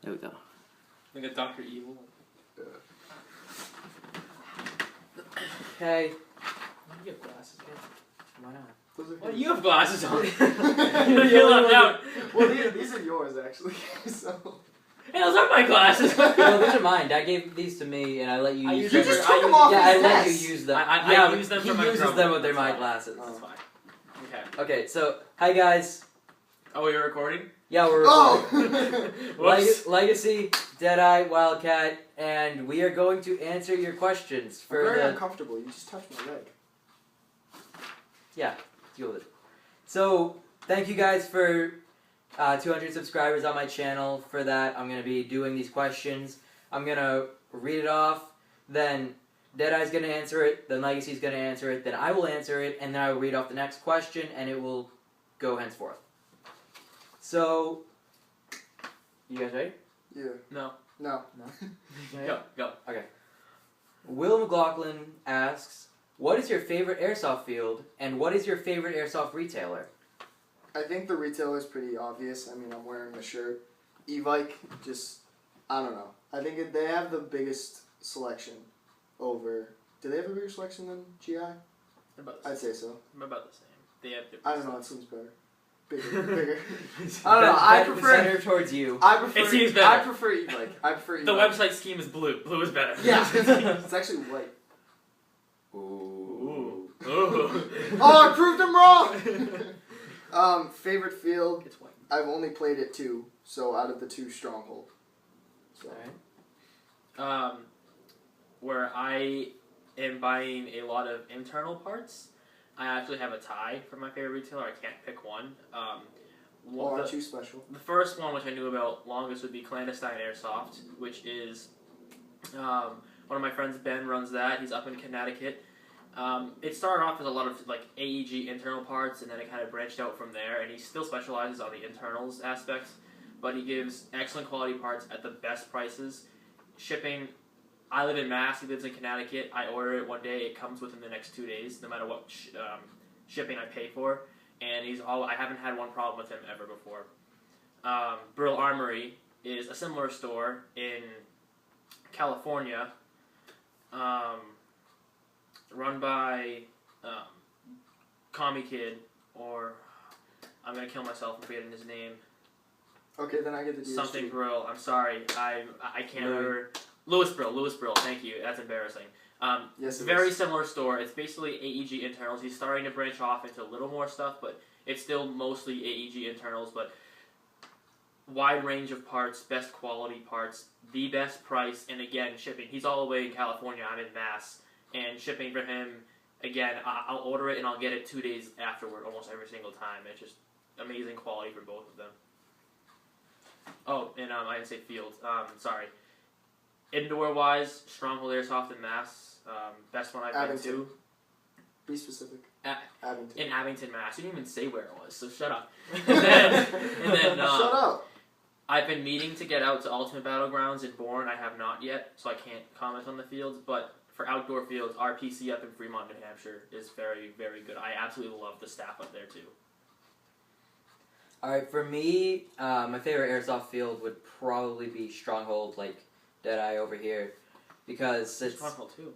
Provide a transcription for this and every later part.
There we go. Like a Dr. Evil. Okay. You have glasses again? Why not? Why do you have glasses on? You're left out. Well, these are yours, actually. So. Hey, those are my glasses. No, these are mine. Dad gave these to me, and I let you use them. You just took them off Yeah, I his let you desk. use them. I use them for my He uses Chromebook. them, but they're That's my fine. glasses. That's fine. Okay. Okay, so, hi guys. Oh, you're recording? Yeah, we're recording. Oh! Whoops. Legacy, Deadey, Wildcat, and we are going to answer your questions I'm for very the... uncomfortable. You just touched my leg. Yeah, deal with it. So, thank you guys for 200 subscribers on my channel. For that, I'm going to be doing these questions. I'm going to read it off, then Deadeye's going to answer it, then Legacy's going to answer it, then I will answer it, and then I will read off the next question, and it will go henceforth. So, you guys ready? Yeah. No. No. No? Go. Okay. Will McLaughlin asks, what is your favorite airsoft field, and what is your favorite airsoft retailer? I think the retailer is pretty obvious. I mean, I'm wearing the shirt. E-Bike, just, I don't know. I think they have the biggest selection over... Do they have a bigger selection than GI? About the same. I'd say so. About the same. They have different I don't know, it stuff. seems better. Bigger. I don't know, I prefer... Center towards you. I prefer... It seems better. I prefer E-Bike. I prefer E-Bike. The website scheme is blue. Blue is better. Yeah, it's actually white. Ooh. Ooh. Oh, I proved him wrong! Favorite field, It's white. I've only played it 2, so out of the 2, Stronghold. So. Alright. Where I am buying a lot of internal parts, I actually have a tie for my favorite retailer. I can't pick one. Well, aren't you special? The first one, which I knew about longest, would be Clandestine Airsoft, which is one of my friends, Ben, runs that. He's up in Connecticut. It started off as a lot of like AEG internal parts, and then it kind of branched out from there. And he still specializes on the internals aspects, but he gives excellent quality parts at the best prices. Shipping. I live in Mass. He lives in Connecticut. I order it one day. It comes within the next 2 days, no matter what shipping I pay for. And I haven't had one problem with him ever before. Brill Armory is a similar store in California, run by Commie Kid, or I'm gonna kill myself for forgetting his name. Okay, then I get the DSG. Something Brill. I'm sorry. I can't remember. Louis Brill. Thank you. That's embarrassing. Yes, it Very is. similar store. It's basically AEG internals. He's starting to branch off into a little more stuff, but it's still mostly AEG internals. But wide range of parts, best quality parts, the best price, and again, shipping. He's all the way in California. I'm in Mass, and shipping for him, again, I'll order it and I'll get it 2 days afterward, almost every single time. It's just amazing quality for both of them. Oh, and I didn't say field. Sorry. Indoor-wise, Stronghold Airsoft in Mass. Best one I've been to. Be specific. Abington. In Abington, Mass. You didn't even say where it was, so shut up. And then Shut up! I've been meaning to get out to Ultimate Battlegrounds in Bourne. I have not yet, so I can't comment on the fields. But for outdoor fields, RPC up in Fremont, New Hampshire is very, very good. I absolutely love the staff up there, too. Alright, for me, my favorite airsoft field would probably be Stronghold, like Deadeye over here. Because it's... Stronghold, too.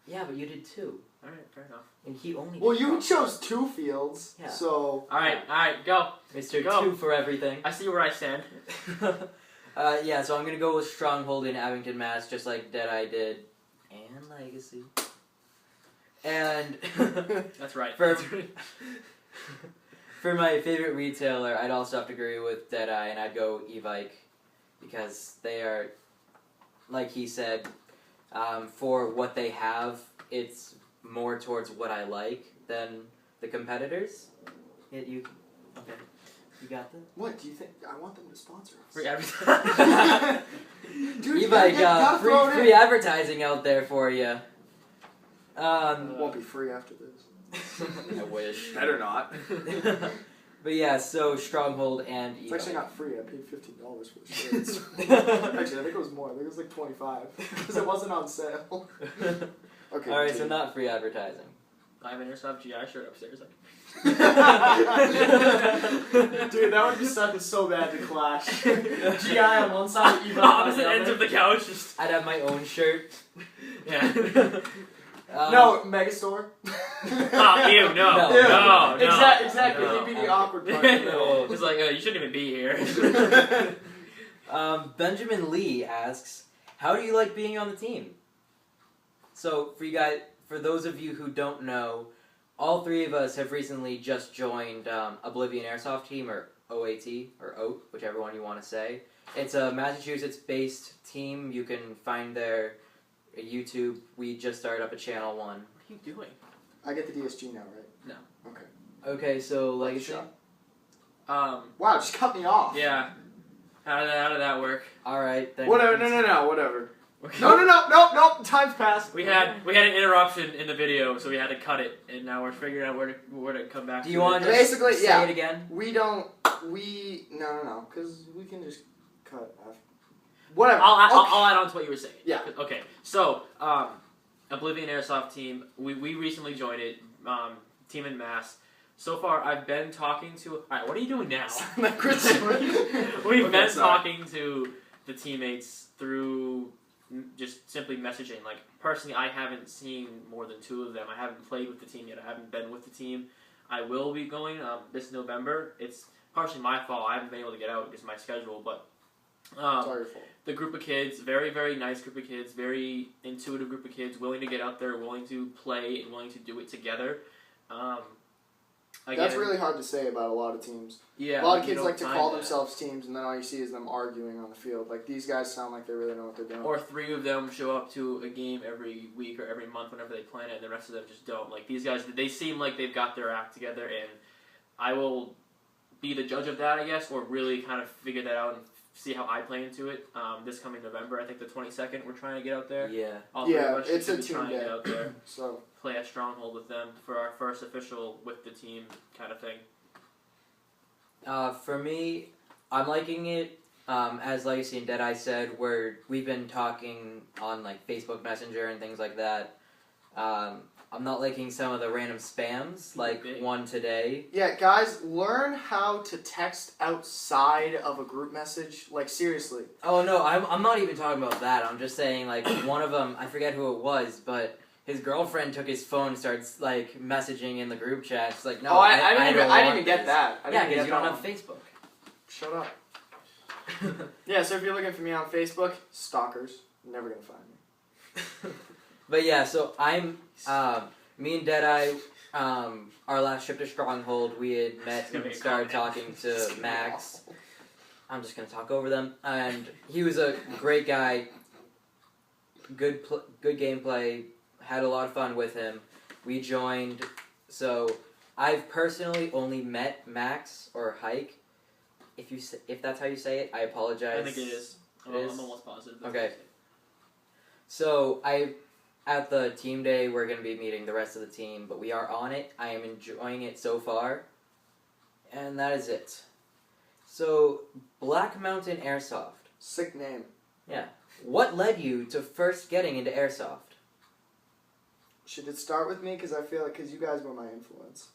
Yeah, but you did 2. Alright, fair enough. And he only Well, did you 1. chose 2 fields, Yeah. so... Alright, go. Mr. Go. 2 for everything. I see where I stand. Yeah, so I'm gonna go with Stronghold in Abington, Mass, just like Deadeye did. And Legacy. And... That's right. For my favorite retailer, I'd also have to agree with Deadeye, and I'd go E-Bike. Because they are, like he said, for what they have, it's more towards what I like than the competitors. Okay, you got that? What, do you think? I want them to sponsor us. Free advertising. Dude, E-Bike, gotta throw it free in. advertising out there for you. Won't be free after this. I wish. Better not. But yeah, so Stronghold and It's E-Bike. actually not free. I paid $15 for the shirts. Actually, I think it was more. I think it was like $25 because it wasn't on sale. Okay. Alright, so not free advertising. I have an Airsoft GI shirt upstairs. Dude, that would be something so bad to clash. GI on one side, Eva on Opposite the ends other. of the couch. Just I'd have my own shirt. yeah. No, Megastore. Oh, ew, no. No. Exactly. No. He'd be the awkward part. No. It's like, you shouldn't even be here. Benjamin Lee asks, how do you like being on the team? So, for those of you who don't know, all three of us have recently just joined Oblivion Airsoft Team, or OAT, or OAT, whichever one you want to say. It's a Massachusetts-based team. You can find their YouTube. We just started up a channel one. What are you doing? I get the DSG now, right? No. Okay. Okay, so Legacy. Shot. Um, Wow, just cut me off. yeah. How did that work? All right. Then Whatever. No. Whatever. No. Time's passed. We had an interruption in the video, so we had to cut it, and now we're figuring out where to come back. Do you want to Basically, say yeah. it again? No, because we can just cut after. Whatever. I'll add on to what you were saying. Yeah. Okay. So, Oblivion Airsoft Team. We recently joined it. Team in Mass. So far, I've been talking to. All right, what are you doing now? We've been talking to the teammates through just simply messaging. Like, personally, I haven't seen more than 2 of them. I haven't played with the team yet. I haven't been with the team. I will be going this November. It's partially my fault. I haven't been able to get out because of my schedule, but It's all your fault. the group of kids, very, very nice group of kids, very intuitive group of kids, willing to get out there, willing to play, and willing to do it together. Again, That's really hard to say about a lot of teams. yeah, A lot of you kids don't like to find call that. themselves teams, and then all you see is them arguing on the field. Like, these guys sound like they really know what they're doing. Or 3 of them show up to a game every week or every month whenever they plan it, and the rest of them just don't. Like, these guys, they seem like they've got their act together, and I will be the judge of that, I guess, or really kind of figure that out and see how I play into it. This coming November, I think the 22nd, we're trying to get out there. Yeah. All 3 Yeah, of us it's should a be team trying to day. get out there, So, play at Stronghold with them for our first official with the team kind of thing. For me, I'm liking it. As Legacy and Deadeye said, we've been talking on like Facebook Messenger and things like that. I'm not liking some of the random spams, like one today. yeah, guys, learn how to text outside of a group message. Like, seriously. Oh no, I'm not even talking about that. I'm just saying like one of them, I forget who it was, but his girlfriend took his phone and starts like messaging in the group chat. She's like, no, I don't didn't want even get this. that. I Yeah, didn't because get you don't that have one. Facebook. Shut up. Yeah, so if you're looking for me on Facebook, stalkers, you're never gonna find me. But yeah, so I'm, me and Deadeye, our last trip to Stronghold, we had met and started talking to Max. I'm just gonna talk over them, and he was a great guy. Good gameplay. Had a lot of fun with him. We joined. So I've personally only met Max or Hike. If that's how you say it, I apologize. I think it is. It is? I'm almost positive. Okay. So at the team day, we're going to be meeting the rest of the team, but we are on it. I am enjoying it so far, and that is it. So, Black Mountain Airsoft. Sick name. What led you to first getting into airsoft? Should it start with me? Because I feel like, because you guys were my influence.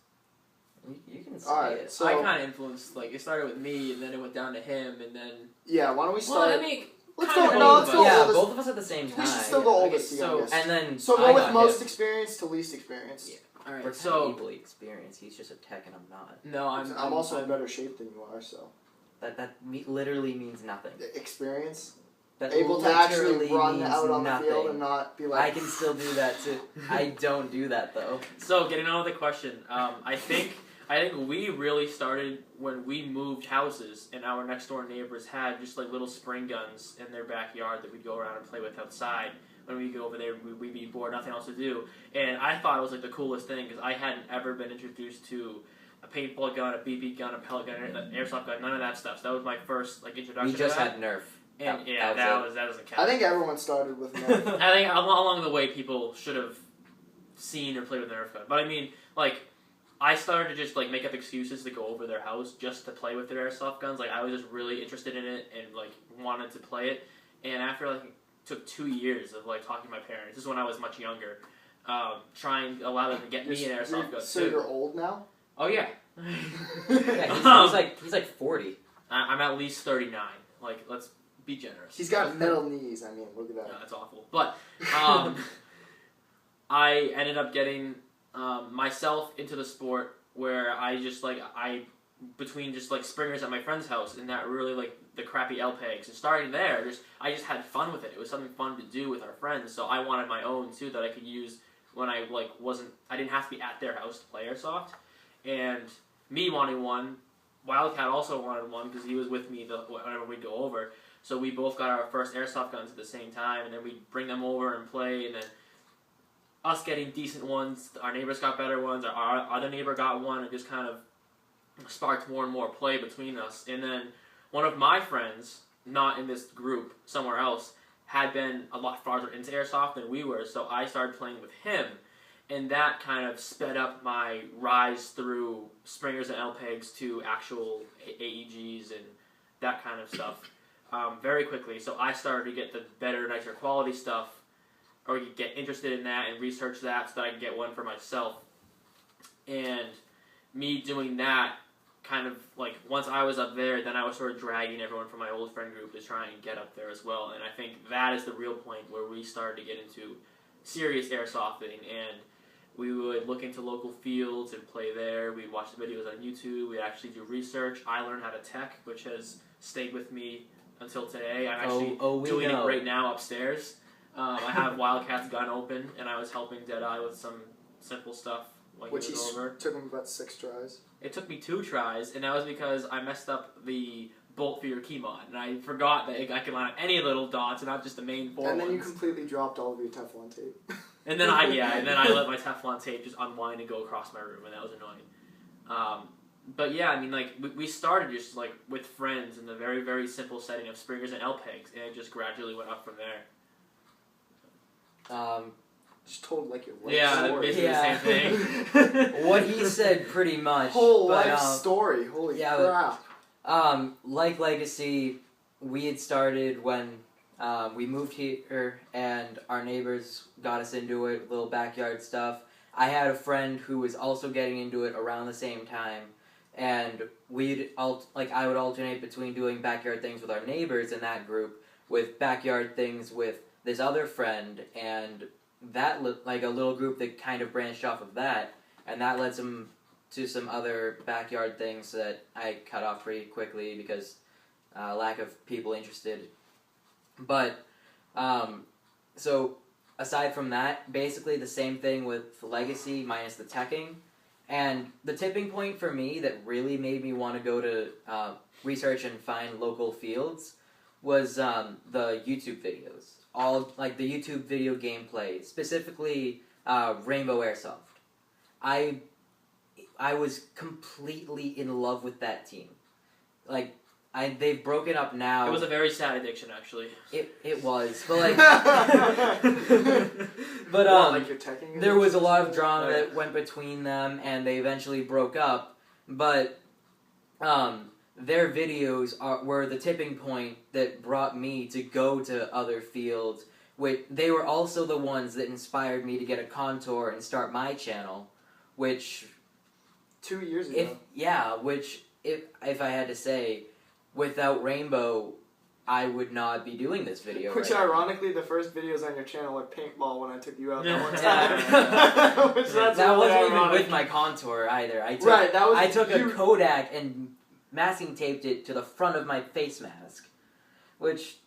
You can say Alright, it. so... I kind of influenced, like, it started with me, and then it went down to him, and then... Yeah, why don't we start... Well, I mean, let's kinda go, no, both, let's but- go Yeah, oldest. both of us at the same time. We should still go Okay, oldest so- youngest. And then So I go with got most him. experienced to least experienced. Yeah. We're Alright, kind so... of equally experienced. He's just a tech and I'm not. No, I'm also in better shape than you are, so... That literally means nothing. Experience? That Able to actually literally run means out on nothing. the field and not be like... I can still do that too. I don't do that though. So, getting on with the question, I think we really started when we moved houses, and our next door neighbors had just like little spring guns in their backyard that we'd go around and play with outside. When we go over there, we'd be bored, nothing else to do, and I thought it was like the coolest thing because I hadn't ever been introduced to a paintball gun, a BB gun, a pellet gun, an airsoft gun, none of that stuff. So that was my first like introduction. We just to that. had Nerf. And that doesn't count. I think everyone started with Nerf. I think along the way people should have seen or played with a Nerf gun. But I mean, like, I started to just like make up excuses to go over their house just to play with their airsoft guns. Like, I was just really interested in it and like wanted to play it. And after like it took 2 years of like talking to my parents, this is when I was much younger. try and allow them to get me an airsoft gun So too. you're old now? Oh yeah. Yeah, he's like 40. I'm at least 39. Like, let's be generous. He's got metal knees. I mean, look at that. No, that's awful. But I ended up getting myself into the sport where I just between just like springers at my friend's house and that really like the crappy L pegs and starting there, I just had fun with it. It was something fun to do with our friends. So I wanted my own too that I could use when I I didn't have to be at their house to play airsoft. And me wanting one, Wildcat also wanted one because he was with me whenever we'd go over. So we both got our first airsoft guns at the same time, and then we'd bring them over and play, and then us getting decent ones, our neighbors got better ones, our other neighbor got one, and just kind of sparked more and more play between us. And then one of my friends, not in this group, somewhere else, had been a lot farther into airsoft than we were, so I started playing with him. And that kind of sped up my rise through springers and L-pegs to actual AEGs and that kind of stuff very quickly. So I started to get the better, nicer quality stuff, or get interested in that and research that so that I could get one for myself. And me doing that kind of, like, once I was up there, then I was sort of dragging everyone from my old friend group to try and get up there as well. And I think that is the real point where we started to get into serious airsofting, and we would look into local fields and play there. We'd watch the videos on YouTube. We'd actually do research. I learned how to tech, which has stayed with me until today. I'm actually doing it right now upstairs. I have Wildcat's gun open, and I was helping Deadey with some simple stuff. Which he took him about 6 tries. It took me 2 tries, and that was because I messed up the bolt for your key mod, and I forgot that I could line up any little dots and not just the main 4 And then ones. you completely dropped all of your Teflon tape. And then I let my Teflon tape just unwind and go across my room, and that was annoying. But yeah, I mean, like, we started just like with friends in the very, very simple setting of springers and L-pegs, and it just gradually went up from there. Just told like your life story. Basically the same thing. What he said pretty much. Whole life story. Holy crap. Like Legacy, we had started when we moved here, and our neighbors got us into it, little backyard stuff. I had a friend who was also getting into it around the same time, and I would alternate between doing backyard things with our neighbors in that group, with backyard things with this other friend, and that like a little group that kind of branched off of that, and that led to some other backyard things that I cut off pretty quickly because lack of people interested. But so aside from that, basically the same thing with Legacy minus the teching. And the tipping point for me that really made me want to go to research and find local fields was the YouTube videos. All like the YouTube video gameplay, specifically Rainbow Airsoft. I was completely in love with that team. Like they've broken up now. It was a very sad addiction, actually. It was, but like, but like your teching there was a lot of drama that went between them, and they eventually broke up. But their videos were the tipping point that brought me to go to other fields. They were also the ones that inspired me to get a Contour and start my channel, which 2 years ago. If I had to say, without Rainbow, I would not be doing this video. Which, right ironically, the first videos on your channel are paintball when I took you out that one Yeah. time. Which that's that wasn't ironic. even with my Contour either. I took a Kodak and masking taped it to the front of my face mask. Which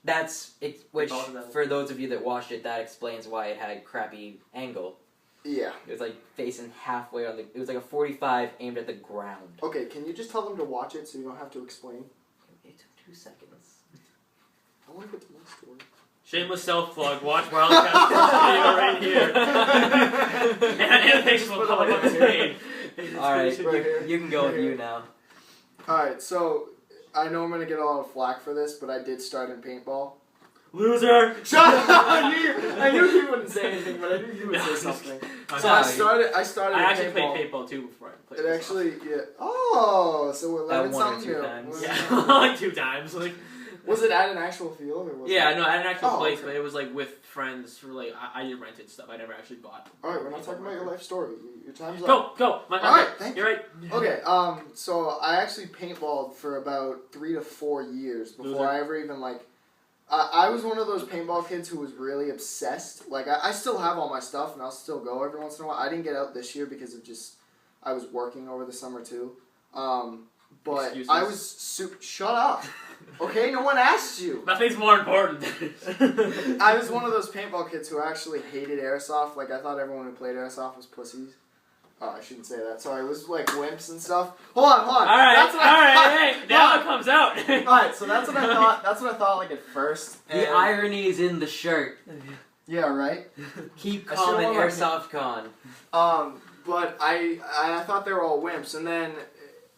for those of you that watched it, that explains why it had a crappy angle. Yeah. It was like facing halfway on it was like a 45 aimed at the ground. Okay, can you just tell them to watch it so you don't have to explain? It took 2 seconds. I want to get to my story. Shameless self-plug. Watch Wildcat's video right here. and thanks for coming on the screen. Alright, Right here. you can go with Right you here. now. Alright, so I know I'm going to get a lot of flack for this, but I did start in paintball. Loser! Shut up! I knew he wouldn't say anything, but I knew he would say something. So I started I actually paintball. played paintball too before I played It actually, yeah. Oh, so we're learning one or something two new. times. Yeah, like 2 times. Like, Was it at an actual field or was it? Yeah, no, at an actual place, okay. but it was like with friends who were like I did rented stuff. I never actually bought. Alright, we're not talking about your life story. Your time's up. Go. Alright, thank You're right. Okay, so I actually paintballed for about 3 to 4 years before I ever even, like... I was one of those paintball kids who was really obsessed. Like, I still have all my stuff, and I'll still go every once in a while. I didn't get out this year because of just... I was working over the summer, too. But Excuses. I was super... Shut up! Okay, no one asked you! Nothing's more important. I was one of those paintball kids who actually hated airsoft. Like, I thought everyone who played airsoft was pussies. Oh, I shouldn't say that. Sorry, it was like wimps and stuff. Hold on. Alright, hey, now it comes out. Alright, so that's what I thought. That's what I thought like at first. The irony is in the shirt. Yeah, right. Keep I calm should've at worn my- Airsoft Con. But I thought they were all wimps, and then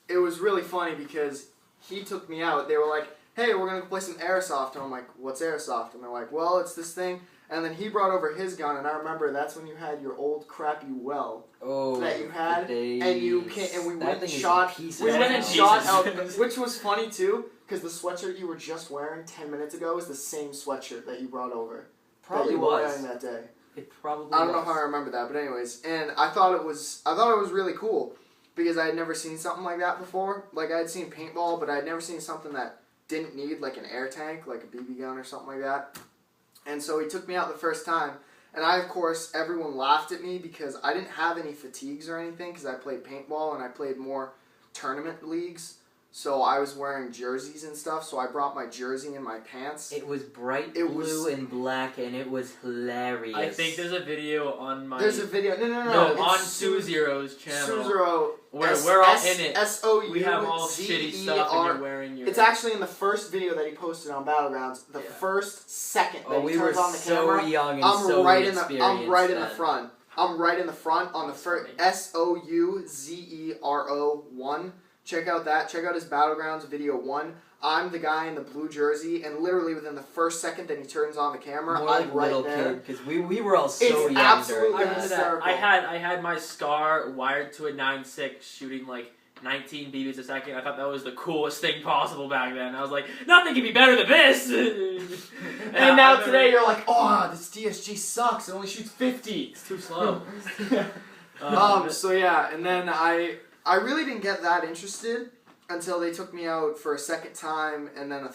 it was really funny because he took me out. They were like, "Hey, we're gonna go play some airsoft," and I'm like, "What's airsoft?" And they're like, "Well, it's this thing." And then he brought over his gun, and I remember that's when you had your old crappy well that you had, and we went and shot. We went and shot out, which was funny too, because the sweatshirt you were just wearing 10 minutes ago is the same sweatshirt that you brought over. Probably that you were was. wearing that day. It probably I don't know was. how I remember that, but anyways, and I thought it was really cool because I had never seen something like that before. Like I had seen paintball, but I had never seen something that didn't need like an air tank, like a BB gun or something like that. And so he took me out the first time, and of course, everyone laughed at me because I didn't have any fatigues or anything because I played paintball and I played more tournament leagues. So I was wearing jerseys and stuff, so I brought my jersey and my pants. It was bright blue and black, and it was hilarious. I think there's a video on my... There's a video. No. No, on Sue-Zero's channel. Sue-Zero. Where we're all in it. S-O-U-Z-E-R. We have all shitty stuff, and you're wearing your... It's actually in the first video that he posted on Battlegrounds. The first second that he turns on the camera. So young and I'm so right inexperienced. I'm right in the then. front. I'm right in the front on the first SOUZERO1. Check out that. Check out his Battlegrounds video 1. I'm the guy in the blue jersey, and literally within the first second that he turns on the camera, More I'm like right little there. kid, because we were all so It's young absolutely during I that. remember that. I had my SCAR wired to a 9.6 shooting like 19 BBs a second. I thought that was the coolest thing possible back then. I was like, nothing can be better than this. And now today you're like, oh, this DSG sucks. It only shoots 50. It's too slow. So yeah, and then I really didn't get that interested until they took me out for a second time, and then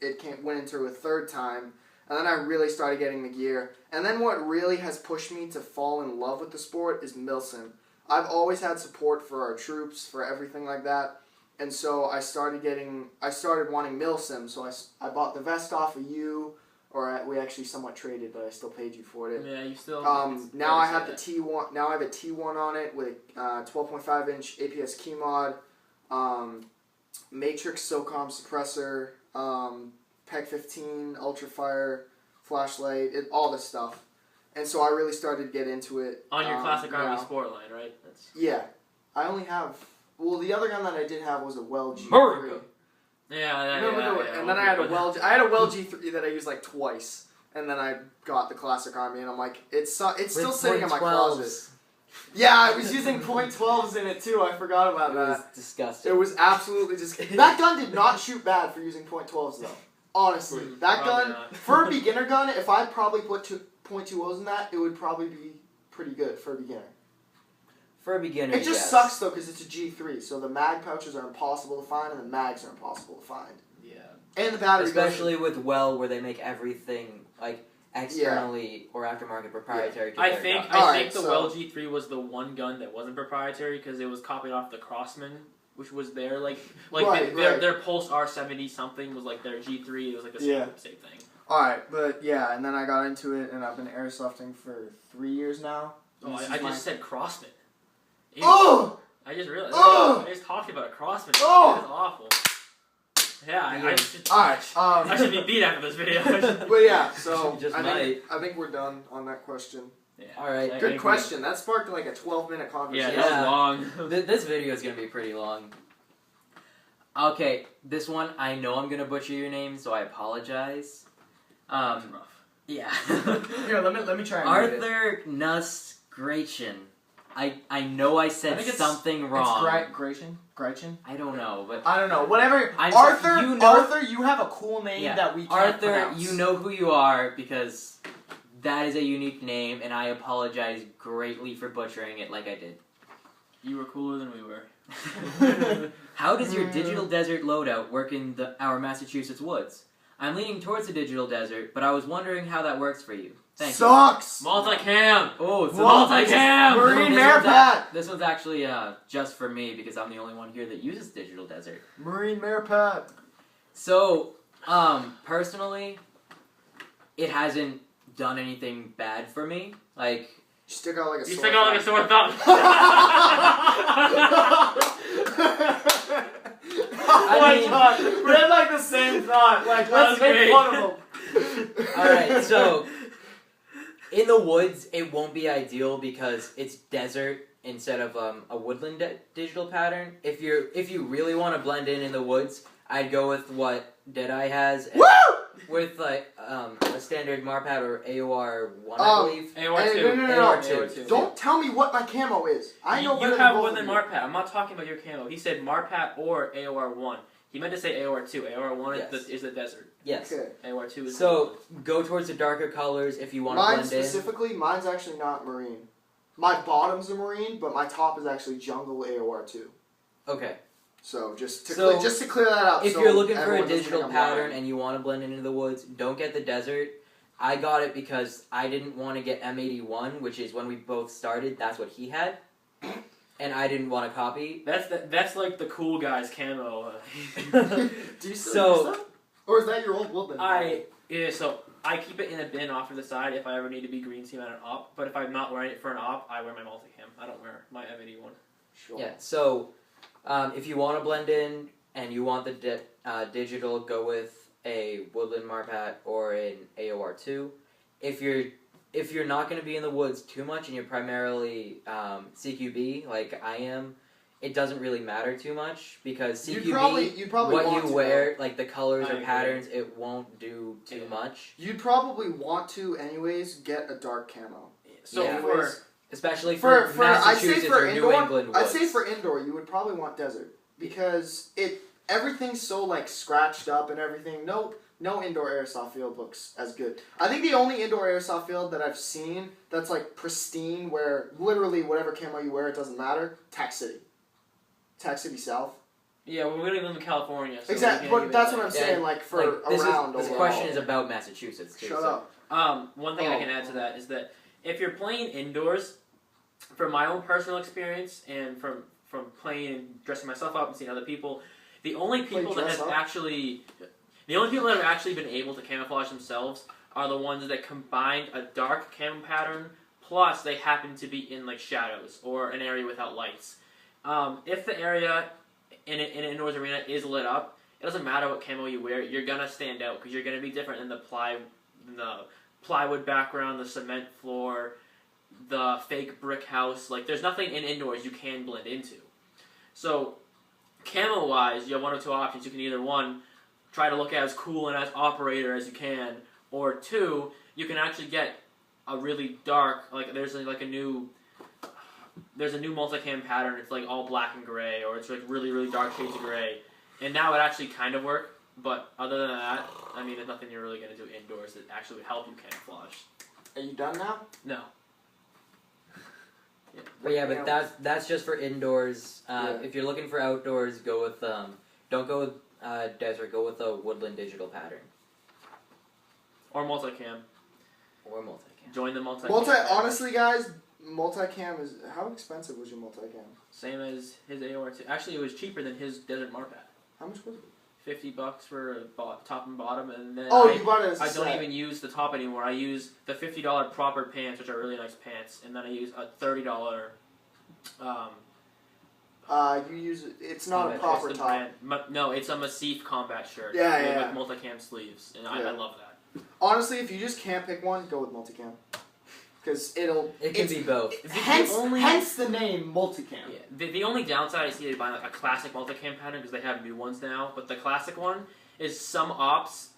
it went into a third time, and then I really started getting the gear. And then what really has pushed me to fall in love with the sport is Milsim. I've always had support for our troops, for everything like that, and so I started wanting Milsim. So I bought the vest off of you, or we actually somewhat traded, but I still paid you for it. Yeah, you still... Now I have the T1. Now I have a T1 on it with a 12.5-inch APS key mod, Matrix SOCOM suppressor, PEG 15, Ultrafire, flashlight, all this stuff. And so I really started to get into it. On your Classic Army Sport line, right? Yeah. I only have... Well, the other gun that I did have was a Well G3. America. And then I had a Well G3 that I used like twice. And then I got the Classic Army, and I'm like, it's still sitting in my closet. Yeah, I was using .12s in it too. I forgot about that. It was disgusting. It was absolutely disgusting. That gun did not shoot bad for using .12s though. Honestly, that gun for a beginner gun, if I probably put .20s in that, it would probably be pretty good for a beginner. For a beginner, it just sucks though because it's a G3, so the mag pouches are impossible to find, and the mags are impossible to find. Yeah. And the battery, especially with Well, where they make everything like externally or aftermarket proprietary. I think the Well G3 was the one gun that wasn't proprietary because it was copied off the Crossman, which was their their Pulse R70 something was like their G3. It was like the same thing. Alright, but yeah, and then I got into it, and I've been airsofting for 3 years now. Oh, I just said Crossman. Ew. Oh! I just realized. Oh! I just talked about a Crossman. Oh! That is awful. Yeah, I should be beat after this video. But yeah, so I think we're done on that question. Yeah. Alright. Good question. That sparked like a 12-minute conversation. Yeah, that was long. This video is going to be pretty long. Okay, this one, I know I'm going to butcher your name, so I apologize. That's rough. Yeah. Here, let me try and Arthur Nuss Gretchen. I know I said think it's- something wrong. It's Gretchen? I don't know, but I don't know. Whatever. I'm Arthur, you know- Arthur, you have a cool name Yeah. that we can't Arthur, pronounce. you know who you are because that is a unique name, and I apologize greatly for butchering it like I did. You were cooler than we were. How does your digital desert loadout work in our Massachusetts woods? I'm leaning towards the digital desert, but I was wondering how that works for you. Thank you. Sucks. Multicam! Oh, it's Multicam! Marine this one's Merepat. This one's actually just for me because I'm the only one here that uses digital desert. Marine Merepat. So, personally, it hasn't done anything bad for me. Like, You stick out like a You sore stick out like a sore thumb. Oh my God, we had like the same thought. Like, That was let's make great. fun of him. alright, so, in the woods, it won't be ideal because it's desert instead of a woodland digital pattern. If you really want to blend in the woods, I'd go with what Deadey has. Woo! With like a standard Marpat or AOR 1, I believe. AOR2. No. AOR2. Don't tell me what my camo is. I know You better have than more both than of you. Marpat. I'm not talking about your camo. He said Marpat or AOR1. He meant to say AOR2. AOR1 Yes. is the desert. Yes. Okay. AOR2 is So go towards the darker colors if you want to Mine blend in. specifically, mine's actually not marine. My bottom's a marine, but my top is actually jungle AOR2. Okay. So just to So, clear that out. If so you're looking for everyone a doesn't digital think I'm pattern lying. and you want to blend into the woods, don't get the desert. I got it because I didn't want to get M81, which is when we both started. That's what he had, and I didn't want to copy. That's like the cool guy's camo. Do you still use that? Or is that your old woodland? So I keep it in a bin off to the side if I ever need to be green team at an op. But if I'm not wearing it for an op, I wear my multicam. I don't wear my M81. Sure. Yeah. So if you want to blend in and you want the digital, go with a woodland Marpat or an AOR2. If you're not going to be in the woods too much and you're primarily CQB like I am, it doesn't really matter too much because CQB, you'd probably what want you to, wear, like the colors I or agree. patterns, it won't do too much. You'd probably want to, anyways, get a dark camo. So Yeah. for Especially For for I'd say Massachusetts for or indoor, New England woods. I'd say for indoor, you would probably want desert because everything's so like scratched up and everything. No indoor airsoft field looks as good. I think the only indoor airsoft field that I've seen that's like pristine, where literally whatever camo you wear, it doesn't matter. Tax City South. yeah, we're gonna live in California. So Exactly, we can't but even, that's like- what I'm saying. Like for Like, this around. this overall. question is about Massachusetts too. Shut so. up. One thing I can add to that is that if you're playing indoors, from my own personal experience and from playing and dressing myself up and seeing other people, the only people that have actually been able to camouflage themselves are the ones that combined a dark camo pattern plus they happen to be in like shadows or an area without lights. If the area in an indoors arena is lit up, it doesn't matter what camo you wear, you're gonna stand out because you're gonna be different than the plywood background, the cement floor, the fake brick house. Like, there's nothing in indoors you can blend into. So, camo-wise, you have one or two options. You can either, one, try to look as cool and as operator as you can, or two, you can actually get a really dark, like, there's a new multicam pattern. It's like all black and gray, or it's like really, really dark shades of gray. And that would actually kind of work, but other than that, I mean, there's nothing you're really going to do indoors that actually would help you camouflage. Are you done now? No. But that's just for indoors. If you're looking for outdoors, go with don't go with desert. Go with a woodland digital pattern Or multicam. or multicam. Join the multicam. Honestly, guys, multicam is. How expensive was your multicam? Same as his AOR2. Actually, it was cheaper than his Desert Marpat. How much was it? $50 for a top and bottom, and then You bought it as a I don't set. even use the top anymore. I use the $50 proper pants, which are really nice pants, and then I use a $30. You use it. It's not a what's proper the top. brand? No, it's a Massif combat shirt. Yeah. With multicam sleeves, and I love that. Honestly, if you just can't pick one, go with multicam. Because It can be both. Hence the name multicam. Yeah. The only downside I see to buying like a classic multicam pattern because they have new ones now, but the classic one is some ops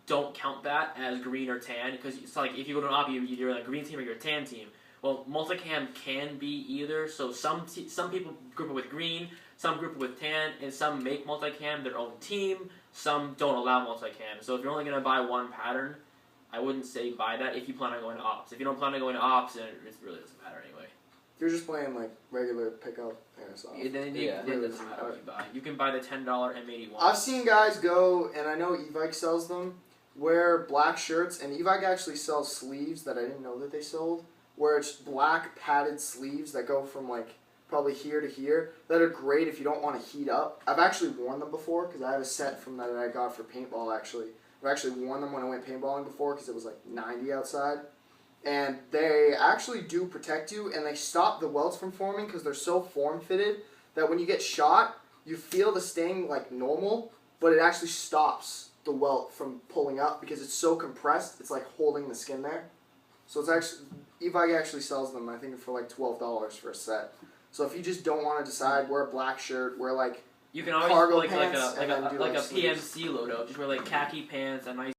don't count that as green or tan because it's like if you go to an op, you're a green team or you're a tan team. Well, multicam can be either. So some people group it with green, some group it with tan, and some make multicam their own team. Some don't allow multicam. So if you're only gonna buy one pattern, I wouldn't say buy that if you plan on going to ops. If you don't plan on going to ops, then it really doesn't matter anyway. If you're just playing like regular pickup airsoft. Then Yeah. it doesn't matter what you buy. You can buy the $10 M81. I've seen guys go, and I know Evike sells them, wear black shirts, and Evike actually sells sleeves that I didn't know that they sold, where it's black padded sleeves that go from like probably here to here, that are great if you don't want to heat up. I've actually worn them before because I have a set from that I got for paintball actually. I've actually worn them when I went paintballing before because it was like 90 outside. And they actually do protect you, and they stop the welts from forming because they're so form-fitted that when you get shot, you feel the sting like normal, but it actually stops the welt from pulling up because it's so compressed, it's like holding the skin there. So it's actually, Evike actually sells them, I think, for like $12 for a set. So if you just don't want to decide, wear a black shirt, wear like you can always cargo like pants, a and then do, like a sleeves. PMC loadout. Just wear like khaki pants, a nice